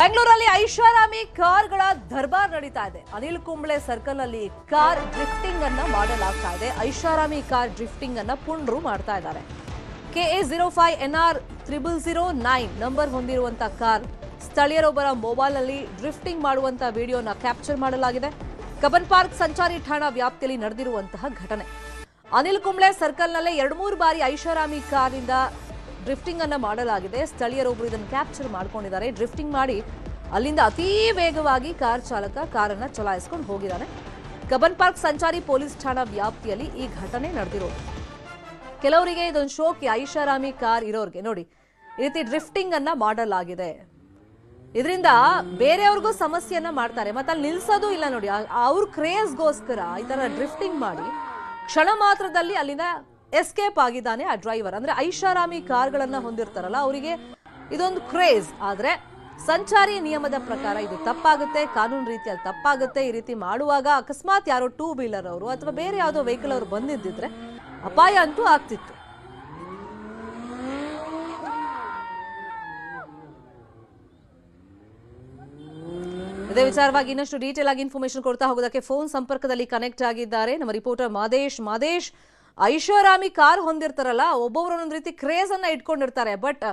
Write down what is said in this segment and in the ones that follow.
ಬೆಂಗಳೂರಲ್ಲಿ ಐಷಾರಾಮಿ ಕಾರ್ಗಳ ದರ್ಬಾರ್ ನಡೀತಾ ಇದೆ. ಅನಿಲ್ ಕುಂಬ್ಳೆ ಸರ್ಕಲ್ ಅಲ್ಲಿ ಕಾರ್ ಡ್ರಿಫ್ಟಿಂಗ್ ಅನ್ನ ಮಾಡಲಾಗ್ತಾ ಇದೆ. ಐಷಾರಾಮಿ ಕಾರ್ ಡ್ರಿಫ್ಟಿಂಗ್ ಅನ್ನ ಪುಂಡ್ರು ಮಾಡ್ತಾ ಇದ್ದಾರೆ. KA05NR0009 ನಂಬರ್ ಹೊಂದಿರುವಂತಹ ಕಾರ್ ಸ್ಥಳೀಯರೊಬ್ಬರ ಮೊಬೈಲ್ ನಲ್ಲಿ ಡ್ರಿಫ್ಟಿಂಗ್ ಮಾಡುವಂತಹ ವಿಡಿಯೋನ ಕ್ಯಾಪ್ಚರ್ ಮಾಡಲಾಗಿದೆ. ಕಬ್ಬನ್ ಪಾರ್ಕ್ ಸಂಚಾರಿ ಠಾಣಾ ವ್ಯಾಪ್ತಿಯಲ್ಲಿ ನಡೆದಿರುವಂತಹ ಘಟನೆ. ಅನಿಲ್ ಕುಂಬ್ಳೆ ಸರ್ಕಲ್ ನಲ್ಲೇ 2-3 ಬಾರಿ ಐಷಾರಾಮಿ ಕಾರಿಂದ ಡ್ರಿಫ್ಟಿಂಗ್ ಅನ್ನ ಮಾಡಲಾಗಿದೆ. ಸ್ಥಳೀಯರೊಬ್ಬರು ಇದನ್ನು ಕ್ಯಾಪ್ಚರ್ ಮಾಡ್ಕೊಂಡಿದ್ದಾರೆ. ಡ್ರಿಫ್ಟಿಂಗ್ ಮಾಡಿ ಅಲ್ಲಿಂದ ಅತಿ ವೇಗವಾಗಿ ಕಾರ್ ಚಾಲಕ ಕಾರನ್ನ ಚಲಾಯಿಸಿಕೊಂಡು ಹೋಗಿದ್ದಾನೆ. ಕಬ್ಬನ್ ಪಾರ್ಕ್ ಸಂಚಾರಿ ಪೊಲೀಸ್ ಠಾಣಾ ವ್ಯಾಪ್ತಿಯಲ್ಲಿ ಈ ಘಟನೆ ನಡೆದಿರೋದು. ಕೆಲವರಿಗೆ ಇದೊಂದು ಶೋಕಿ. ಐಷಾರಾಮಿ ಕಾರ್ ಇರೋರಿಗೆ ನೋಡಿ ಈ ರೀತಿ ಡ್ರಿಫ್ಟಿಂಗ್ ಅನ್ನ ಮಾಡಲಾಗಿದೆ. ಇದರಿಂದ ಬೇರೆಯವ್ರಿಗೂ ಸಮಸ್ಯೆಯನ್ನ ಮಾಡ್ತಾರೆ. ಮತ್ತೆ ಅಲ್ಲಿ ನಿಲ್ಸೋದು ಇಲ್ಲ ನೋಡಿ. ಅವ್ರ ಕ್ರೇಜ್ಗೋಸ್ಕರ ಈ ತರ ಡ್ರಿಫ್ಟಿಂಗ್ ಮಾಡಿ ಕ್ಷಣ ಮಾತ್ರದಲ್ಲಿ ಅಲ್ಲಿಂದ ಎಸ್ಕೇಪ್ ಆಗಿದ್ದಾನೆ ಆ ಡ್ರೈವರ್. ಅಂದ್ರೆ ಐಷಾರಾಮಿ ಕಾರ್ಗಳನ್ನ ಹೊಂದಿರ್ತಾರಲ್ಲ ಅವರಿಗೆ ಇದೊಂದು ಕ್ರೇಜ್. ಆದ್ರೆ ಸಂಚಾರಿ ನಿಯಮದ ಪ್ರಕಾರ ಇದು ತಪ್ಪಾಗುತ್ತೆ, ಕಾನೂನು ರೀತಿಯಲ್ಲಿ ತಪ್ಪಾಗುತ್ತೆ. ಈ ರೀತಿ ಮಾಡುವಾಗ ಅಕಸ್ಮಾತ್ ಯಾರೋ 2 ವೀಲರ್ ಅವರು ಅಥವಾ ಬೇರೆ ಯಾವುದೋ ವೆಹಿಕಲ್ ಅವರು ಬಂದಿದ್ದಿದ್ರೆ ಅಪಾಯ ಅಂತೂ ಆಗ್ತಿತ್ತು. ಇದೇ ವಿಚಾರವಾಗಿ ಇನ್ನಷ್ಟು ಡೀಟೇಲ್ ಆಗಿ ಇನ್ಫಾರ್ಮೇಶನ್ ಕೊಡ್ತಾ ಹೋಗೋದಕ್ಕೆ ಫೋನ್ ಸಂಪರ್ಕದಲ್ಲಿ ಕನೆಕ್ಟ್ ಆಗಿದ್ದಾರೆ ನಮ್ಮ ರಿಪೋರ್ಟರ್ ಮಾದೇಶ್. ಐಷಾರಾಮಿ ಕಾರ್ ಹೊಂದಿರ್ತಾರಲ್ಲ ಒಬ್ಬೊಬ್ರು ಒಂದೊಂದು ರೀತಿ ಕ್ರೇಜ್ ಅನ್ನ ಇಟ್ಕೊಂಡಿರ್ತಾರೆ. ಬಟ್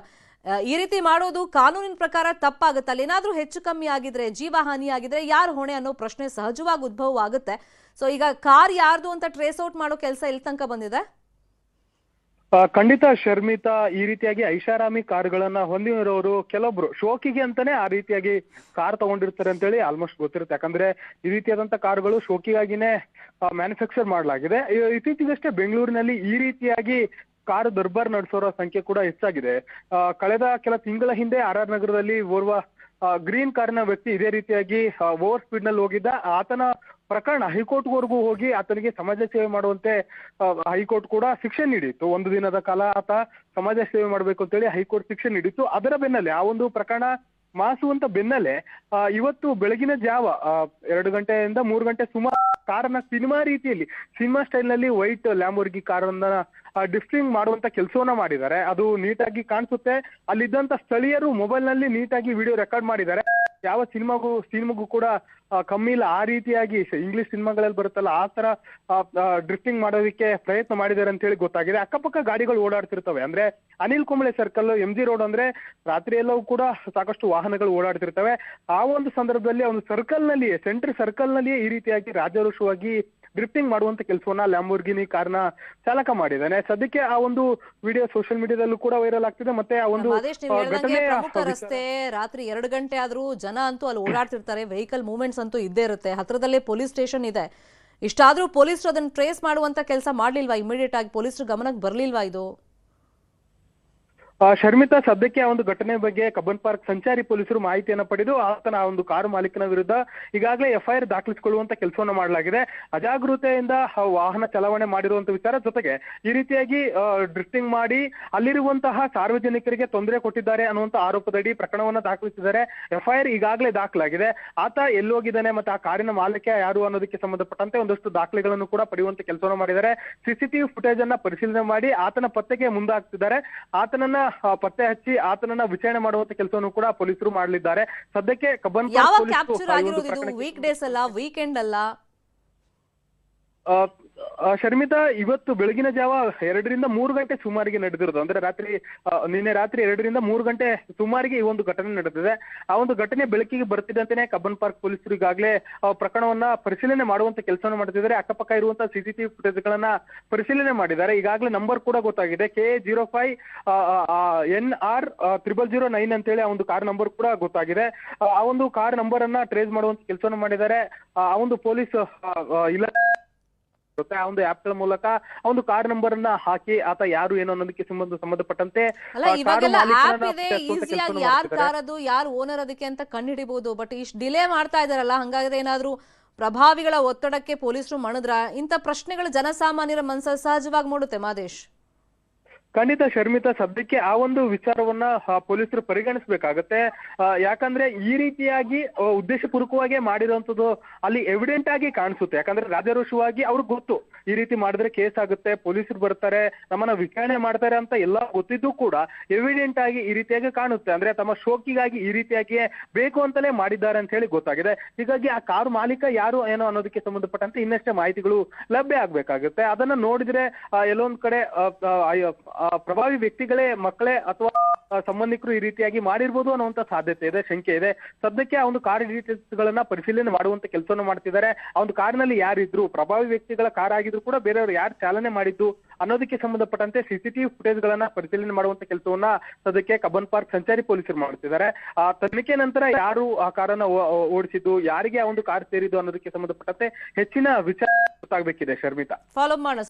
ಈ ರೀತಿ ಮಾಡೋದು ಕಾನೂನಿನ ಪ್ರಕಾರ ತಪ್ಪಾಗುತ್ತೆ. ಅಲ್ಲಿ ಏನಾದ್ರೂ ಹೆಚ್ಚು ಕಮ್ಮಿ ಆಗಿದ್ರೆ, ಜೀವ ಹಾನಿ ಆಗಿದ್ರೆ ಯಾರು ಹೊಣೆ ಅನ್ನೋ ಪ್ರಶ್ನೆ ಸಹಜವಾಗಿ ಉದ್ಭವ ಆಗುತ್ತೆ. ಸೊ ಈಗ ಕಾರ್ ಯಾರ್ದು ಅಂತ ಟ್ರೇಸ್ ಔಟ್ ಮಾಡೋ ಕೆಲಸ ಎಲ್ಲಿ ತನಕ ಬಂದಿದೆ? ಖಂಡಿತ ಶರ್ಮಿತಾ, ಈ ರೀತಿಯಾಗಿ ಐಷಾರಾಮಿ ಕಾರ್ಗಳನ್ನ ಹೊಂದಿರೋರು ಕೆಲವೊಬ್ರು ಶೋಕಿಗೆ ಅಂತಾನೆ ಆ ರೀತಿಯಾಗಿ ಕಾರ್ ತಗೊಂಡಿರ್ತಾರೆ ಅಂತೇಳಿ ಆಲ್ಮೋಸ್ಟ್ ಗೊತ್ತಿರುತ್ತೆ. ಯಾಕಂದ್ರೆ ಈ ರೀತಿಯಾದಂತ ಕಾರ್ಗಳು ಶೋಕಿಗಾಗಿನೇ ಮ್ಯಾನುಫ್ಯಾಕ್ಚರ್ ಮಾಡಲಾಗಿದೆ. ಇತ್ತೀಚೆಗಷ್ಟೇ ಬೆಂಗಳೂರಿನಲ್ಲಿ ಈ ರೀತಿಯಾಗಿ ಕಾರು ದರ್ಬಾರ್ ನಡೆಸೋರ ಸಂಖ್ಯೆ ಕೂಡ ಹೆಚ್ಚಾಗಿದೆ. ಕಳೆದ ಕೆಲ ತಿಂಗಳ ಹಿಂದೆ RR ನಗರದಲ್ಲಿ ಓರ್ವ ಗ್ರೀನ್ ಕಾರಿನ ವ್ಯಕ್ತಿ ಇದೇ ರೀತಿಯಾಗಿ ಓವರ್ ಸ್ಪೀಡ್ ನಲ್ಲಿ ಹೋಗಿದ್ದ. ಆತನ ಪ್ರಕರಣ ಹೈಕೋರ್ಟ್ ವರೆಗೂ ಹೋಗಿ ಆತನಿಗೆ ಸಮಾಜ ಸೇವೆ ಮಾಡುವಂತೆ ಹೈಕೋರ್ಟ್ ಕೂಡ ಶಿಕ್ಷೆ ನೀಡಿತ್ತು. 1 ದಿನದ ಕಾಲ ಆತ ಸಮಾಜ ಸೇವೆ ಮಾಡಬೇಕು ಅಂತೇಳಿ ಹೈಕೋರ್ಟ್ ಶಿಕ್ಷೆ ನೀಡಿತ್ತು. ಅದರ ಬೆನ್ನಲ್ಲೇ ಆ ಒಂದು ಪ್ರಕರಣ ಮಾಸುವಂತ ಬೆನ್ನಲ್ಲೇ ಇವತ್ತು ಬೆಳಗಿನ ಜಾವ 2 ಗಂಟೆಯಿಂದ 3 ಗಂಟೆ ಸುಮಾರು ಕಾರನ್ನ ಸಿನಿಮಾ ಸ್ಟೈಲ್ ನಲ್ಲಿ ವೈಟ್ ಲ್ಯಾಂಬೋರ್ಗಿ ಕಾರನ್ನ ಡ್ರಿಫ್ಟಿಂಗ್ ಮಾಡುವಂತ ಕೆಲಸವನ್ನ ಮಾಡಿದ್ದಾರೆ. ಅದು ನೀಟಾಗಿ ಕಾಣಿಸುತ್ತೆ. ಅಲ್ಲಿದ್ದಂತ ಸ್ಥಳೀಯರು ಮೊಬೈಲ್ ನಲ್ಲಿ ನೀಟಾಗಿ ವಿಡಿಯೋ ರೆಕಾರ್ಡ್ ಮಾಡಿದ್ದಾರೆ. ಯಾವ ಸಿನಿಮಾಗೂ ಕೂಡ ಕಮ್ಮಿ ಇಲ್ಲ. ಆ ರೀತಿಯಾಗಿ ಇಂಗ್ಲಿಷ್ ಸಿನಿಮಾಗಳಲ್ಲಿ ಬರುತ್ತಲ್ಲ ಆ ತರ ಡ್ರಿಫ್ಟಿಂಗ್ ಮಾಡೋದಕ್ಕೆ ಪ್ರಯತ್ನ ಮಾಡಿದ್ದಾರೆ ಅಂತ ಹೇಳಿ ಗೊತ್ತಾಗಿದೆ. ಅಕ್ಕಪಕ್ಕ ಗಾಡಿಗಳು ಓಡಾಡ್ತಿರ್ತವೆ. ಅಂದ್ರೆ Anil Kumble circle, MG road ಅಂದ್ರೆ ರಾತ್ರಿ ಎಲ್ಲವೂ ಕೂಡ ಸಾಕಷ್ಟು ವಾಹನಗಳು ಓಡಾಡ್ತಿರ್ತವೆ. ಆ ಒಂದು ಸಂದರ್ಭದಲ್ಲಿ ಒಂದು ಸರ್ಕಲ್ ನಲ್ಲಿಯೇ, ಸೆಂಟ್ರ್ ಸರ್ಕಲ್ ನಲ್ಲಿಯೇ ಈ ರೀತಿಯಾಗಿ ರಾಜಾರೋಷವಾಗಿ ಡ್ರಿಫ್ಟಿಂಗ್ ಮಾಡುವಂತ ಕೆಲಸವನ್ನ ಲ್ಯಾಂಬೋರ್ಗಿನಿ ಕಾರ್ನ ಚಾಲಕ ಮಾಡಿದ್ದಾನೆ. ಸದ್ಯಕ್ಕೆ ಆ ಒಂದು ವಿಡಿಯೋ ಸೋಷಿಯಲ್ ಮೀಡಿಯಾದಲ್ಲೂ ಕೂಡ ವೈರಲ್ ಆಗ್ತಿದೆ. ಮತ್ತೆ ಆ ಒಂದು ಪ್ರಮುಖ ರಸ್ತೆ, ರಾತ್ರಿ 2 ಗಂಟೆ ಆದ್ರೂ ಜನ ಅಂತೂ ಅಲ್ಲಿ ಓಡಾಡ್ತಿರ್ತಾರೆ. ವೆಹಿಕಲ್ ಮೂವ್ಮೆಂಟ್ಸ್ ಅಂತೂ ಇದ್ದೇ ಇರುತ್ತೆ. ಹತ್ರದಲ್ಲೇ ಪೊಲೀಸ್ ಸ್ಟೇಷನ್ ಇದೆ. ಇಷ್ಟಾದ್ರೂ ಪೊಲೀಸರು ಅದನ್ನ ಟ್ರೇಸ್ ಮಾಡುವಂತ ಕೆಲಸ ಮಾಡ್ಲಿಲ್ವಾ? ಇಮಿಡಿಯೇಟ್ ಆಗಿ ಪೊಲೀಸರು ಗಮನಕ್ಕೆ ಬರ್ಲಿಲ್ವಾ ಇದು? ಶರ್ಮಿತಾ, ಸದ್ಯಕ್ಕೆ ಆ ಒಂದು ಘಟನೆ ಬಗ್ಗೆ ಕಬ್ಬನ್ ಪಾರ್ಕ್ ಸಂಚಾರಿ ಪೊಲೀಸರು ಮಾಹಿತಿಯನ್ನ ಪಡೆದು ಆತನ ಆ ಒಂದು ಕಾರು ಮಾಲೀಕನ ವಿರುದ್ಧ ಈಗಾಗಲೇ FIR ದಾಖಲಿಸಿಕೊಳ್ಳುವಂತ ಕೆಲಸವನ್ನ ಮಾಡಲಾಗಿದೆ. ಅಜಾಗರೂಕತೆಯಿಂದ ವಾಹನ ಚಲಾವಣೆ ಮಾಡಿರುವಂತ ವಿಚಾರ ಜೊತೆಗೆ ಈ ರೀತಿಯಾಗಿ ಡ್ರಿಫ್ಟಿಂಗ್ ಮಾಡಿ ಅಲ್ಲಿರುವಂತಹ ಸಾರ್ವಜನಿಕರಿಗೆ ತೊಂದರೆ ಕೊಟ್ಟಿದ್ದಾರೆ ಅನ್ನುವಂತ ಆರೋಪದಡಿ ಪ್ರಕರಣವನ್ನ ದಾಖಲಿಸಿದ್ದಾರೆ. FIR ಈಗಾಗಲೇ ದಾಖಲಾಗಿದೆ. ಆತ ಎಲ್ಲೋಗಿದ್ದಾನೆ ಮತ್ತೆ ಆ ಕಾರಿನ ಮಾಲೀಕ ಯಾರು ಅನ್ನೋದಕ್ಕೆ ಸಂಬಂಧಪಟ್ಟಂತೆ ಒಂದಷ್ಟು ದಾಖಲೆಗಳನ್ನು ಕೂಡ ಪಡೆಯುವಂತ ಕೆಲಸವನ್ನ ಮಾಡಿದ್ದಾರೆ. CCTV ಫುಟೇಜ್ ಅನ್ನ ಪರಿಶೀಲನೆ ಮಾಡಿ ಆತನ ಪತ್ತೆಗೆ ಮುಂದಾಗ್ತಿದ್ದಾರೆ. ಆತನನ್ನ ಪತ್ತೆ ಹಚ್ಚಿ ಆತನನ್ನ ವಿಚಾರಣೆ ಮಾಡುವಂತ ಕೆಲಸವನ್ನು ಕೂಡ ಪೊಲೀಸರು ಮಾಡಲಿದ್ದಾರೆ. ಸದ್ಯಕ್ಕೆ ಕಬ್ಬನ್ ವೀಕ್ ಡೇಸ್ ಅಲ್ಲ, ವೀಕೆಂಡ್ ಅಲ್ಲ ಶರ್ಮಿತಾ, ಇವತ್ತು ಬೆಳಗಿನ ಜಾವ 2ರಿಂದ 3 ಗಂಟೆ ಸುಮಾರಿಗೆ ನಡೆದಿರೋದು. ಅಂದ್ರೆ ನಿನ್ನೆ ರಾತ್ರಿ 2ರಿಂದ 3 ಗಂಟೆ ಸುಮಾರಿಗೆ ಈ ಒಂದು ಘಟನೆ ನಡೆದಿದೆ. ಆ ಒಂದು ಘಟನೆ ಬೆಳಕಿಗೆ ಬರ್ತಿದ್ದಂತೆಯೇ ಕಬ್ಬನ್ ಪಾರ್ಕ್ ಪೊಲೀಸರು ಈಗಾಗಲೇ ಪ್ರಕರಣವನ್ನ ಪರಿಶೀಲನೆ ಮಾಡುವಂತ ಕೆಲಸವನ್ನು ಮಾಡ್ತಿದ್ದಾರೆ. ಅಕ್ಕಪಕ್ಕ ಇರುವಂತಹ CCTV ಫುಟೇಜ್ ಗಳನ್ನ ಪರಿಶೀಲನೆ ಮಾಡಿದ್ದಾರೆ. ಈಗಾಗಲೇ ನಂಬರ್ ಕೂಡ ಗೊತ್ತಾಗಿದೆ. KA05NR0009 ಅಂತೇಳಿ ಆ ಒಂದು ಕಾರ್ ನಂಬರ್ ಕೂಡ ಗೊತ್ತಾಗಿದೆ. ಆ ಒಂದು ಕಾರ್ ನಂಬರ್ ಅನ್ನ ಟ್ರೇಸ್ ಮಾಡುವಂತ ಕೆಲಸವನ್ನು ಮಾಡಿದ್ದಾರೆ. ಆ ಒಂದು ಪೊಲೀಸ್ ಇಲ್ಲ ಆ ಒಂದು ಆಪ್ ಗಳ ಮೂಲಕ ಆ ಒಂದು ಕಾರ್ ನಂಬರ್ ಅನ್ನ ಹಾಕಿ ಆತ ಯಾರು ಏನು ಅನ್ನೋದಕ್ಕೆ ಸಂಬಂಧಪಟ್ಟಂತೆ ಯಾರು ಕಾರದು, ಯಾರು ಓನರ್ ಅದಕ್ಕೆ ಅಂತ ಕಂಡುಹಿಡಿಬಹುದು. ಬಟ್ ಇಷ್ಟು ಡಿಲೇ ಮಾಡ್ತಾ ಇದಾರಲ್ಲ, ಹಂಗಾದ್ರೆ ಏನಾದ್ರೂ ಪ್ರಭಾವಿಗಳ ಒತ್ತಡಕ್ಕೆ ಪೊಲೀಸರು ಮಣಿದ್ರ? ಇಂಥ ಪ್ರಶ್ನೆಗಳು ಜನಸಾಮಾನ್ಯರ ಮನಸ್ಸಲ್ಲಿ ಸಹಜವಾಗಿ ಮೂಡುತ್ತೆ ಮಾದೇಶ್. ಖಂಡಿತ ಶರ್ಮಿತಾ, ಸದ್ಯಕ್ಕೆ ಆ ಒಂದು ವಿಚಾರವನ್ನ ಪೊಲೀಸರು ಪರಿಗಣಿಸಬೇಕಾಗತ್ತೆ. ಯಾಕಂದ್ರೆ ಈ ರೀತಿಯಾಗಿ ಉದ್ದೇಶಪೂರ್ವಕವಾಗಿ ಮಾಡಿರುವಂತದ್ದು ಅಲ್ಲಿ ಎವಿಡೆಂಟ್ ಆಗಿ ಕಾಣಿಸುತ್ತೆ. ಯಾಕಂದ್ರೆ ರಾಜಾರೋಷವಾಗಿ ಅವ್ರಿಗೆ ಗೊತ್ತು ಈ ರೀತಿ ಮಾಡಿದ್ರೆ ಕೇಸ್ ಆಗುತ್ತೆ, ಪೊಲೀಸರು ಬರ್ತಾರೆ, ನಮ್ಮನ್ನ ವಿಚಾರಣೆ ಮಾಡ್ತಾರೆ ಅಂತ ಎಲ್ಲ ಗೊತ್ತಿದ್ದು ಕೂಡ ಎವಿಡೆಂಟ್ ಆಗಿ ಈ ರೀತಿಯಾಗಿ ಕಾಣುತ್ತೆ. ಅಂದ್ರೆ ತಮ್ಮ ಶೋಕಿಗಾಗಿ ಈ ರೀತಿಯಾಗಿ ಬೇಕು ಅಂತಲೇ ಮಾಡಿದ್ದಾರೆ ಅಂತ ಹೇಳಿ ಗೊತ್ತಾಗಿದೆ. ಹೀಗಾಗಿ ಆ ಕಾರು ಮಾಲೀಕ ಯಾರು ಏನೋ ಅನ್ನೋದಕ್ಕೆ ಸಂಬಂಧಪಟ್ಟಂತೆ ಇನ್ನಷ್ಟೇ ಮಾಹಿತಿಗಳು ಲಭ್ಯ ಆಗ್ಬೇಕಾಗುತ್ತೆ. ಅದನ್ನ ನೋಡಿದ್ರೆ ಎಲ್ಲೊಂದ್ ಕಡೆ ಪ್ರಭಾವಿ ವ್ಯಕ್ತಿಗಳೇ ಮಕ್ಕಳೇ ಅಥವಾ ಸಂಬಂಧಿಕರು ಈ ರೀತಿಯಾಗಿ ಮಾಡಿರ್ಬೋದು ಅನ್ನುವಂತ ಸಾಧ್ಯತೆ ಇದೆ, ಶಂಕೆ ಇದೆ. ಸದ್ಯಕ್ಕೆ ಆ ಒಂದು ಕಾರ್ ಡೀಟೇಲ್ಸ್ ಗಳನ್ನ ಪರಿಶೀಲನೆ ಮಾಡುವಂತ ಕೆಲಸವನ್ನು ಮಾಡ್ತಿದ್ದಾರೆ. ಆ ಒಂದು ಕಾರಿನಲ್ಲಿ ಯಾರಿದ್ರು, ಪ್ರಭಾವಿ ವ್ಯಕ್ತಿಗಳ ಕಾರ್ ಆಗಿದ್ರು ಕೂಡ ಬೇರೆಯವರು ಯಾರು ಚಾಲನೆ ಮಾಡಿದ್ದು ಅನ್ನೋದಕ್ಕೆ ಸಂಬಂಧಪಟ್ಟಂತೆ ಸಿಸಿಟಿವಿ ಫುಟೇಜ್ ಗಳನ್ನ ಪರಿಶೀಲನೆ ಮಾಡುವಂತ ಕೆಲಸವನ್ನ ಸದ್ಯಕ್ಕೆ ಕಬ್ಬನ್ ಪಾರ್ಕ್ ಸಂಚಾರಿ ಪೊಲೀಸರು ಮಾಡ್ತಿದ್ದಾರೆ. ಆ ತನಿಖೆ ನಂತರ ಯಾರು ಆ ಕಾರನ್ನ ಓಡಿಸಿದ್ದು, ಯಾರಿಗೆ ಆ ಒಂದು ಕಾರ್ ಸೇರಿದ್ದು ಅನ್ನೋದಕ್ಕೆ ಸಂಬಂಧಪಟ್ಟಂತೆ ಹೆಚ್ಚಿನ ವಿಚಾರ ಗೊತ್ತಾಗಬೇಕಿದೆ ಶರ್ಮಿತಾ. ಫಾಲೋ ಮಾಡೋಣ.